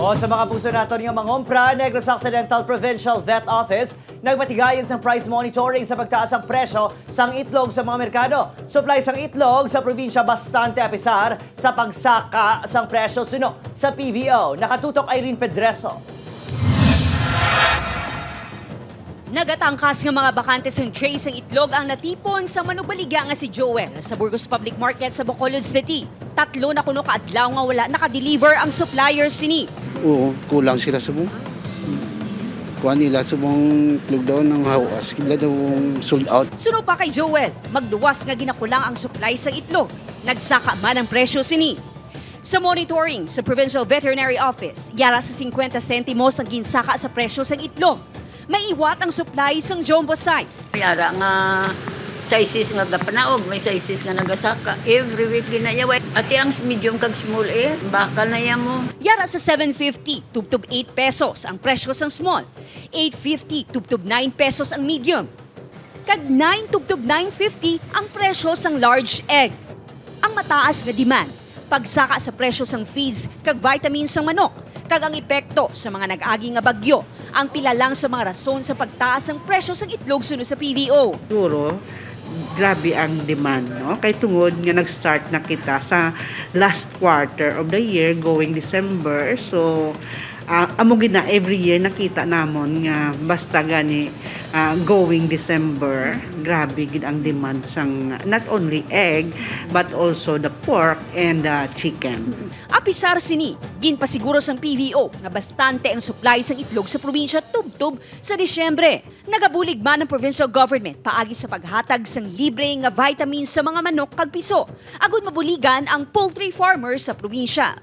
O sa mga puso nato nga mangompra, Negros Occidental Provincial Vet Office nagmatigayon sa price monitoring sa pagtaas ang presyo sang itlog sa mga merkado. Supply sang itlog sa probinsya bastante apisar sa pagsaka sang presyo suno sa PVO. Nakatutok Irene Pedreso. Nagatangkas nga mga bakantes ng trays ng itlog ang natipon sa manubaligya nga si Joel sa Burgos Public Market sa Bacolod City. 3 na kuno kaadlaw nga wala nakadeliver ang suppliers sini. Oo, kulang sila sa buong. Kuha nila sa buong itlog daw ng hawas. Kila daw sold out. Suno pa kay Joel, magduwas nga ginakulang ang supply sa itlog. Nagsaka man ang presyo sini. Sa monitoring sa Provincial Veterinary Office, yara sa 50 sentimos ang ginsaka sa presyo sa itlog. Maiwat ang supply sang jumbo size. Yara nga sizes nga napanaog, may sizes nga nagasaka. Every week ginayaway. Ati ang medium kag small bakal na yan mo. Yara sa 750, tubtub 8 pesos ang presyo sang small. 850, tubtub 9 pesos ang medium. Kag 9 tubtub 950 ang presyo sang large egg. Ang mataas nga demand, pagsaka sa presyo sang feeds kag vitamins sang manok, kag ang epekto sa mga nag-agi nga bagyo, ang pila lang sa mga rason sa pagtaas ng presyo sang itlog suno sa PVO. Siguro, grabe ang demand, no? Kay tungod nga nag-start na kita sa last quarter of the year going December. So, amo gina every year nakita namon nga basta gani going December, grabe gid ang demand sang not only egg but also the pork and the chicken. Apisar sini, ginpasiguro sang PVO nga bastante ang supply sang itlog sa probinsya tubtub sa Disyembre. Nagabulig man ang provincial government paagi sa paghatag sang libre nga vitamins sa mga manok kag piso. Agud mabuligan ang poultry farmers sa probinsya.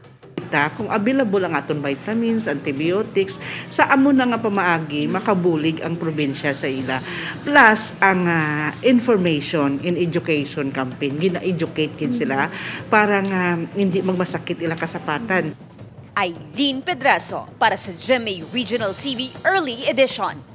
Kung available ang aton vitamins, antibiotics, sa amo na nga pamaagi, makabulig ang probinsya sa ila. Plus, ang information in education campaign, gina-educate kin sila para nga hindi magmasakit ila kasapatan. Irene Pedreso para sa GMA Regional TV Early Edition.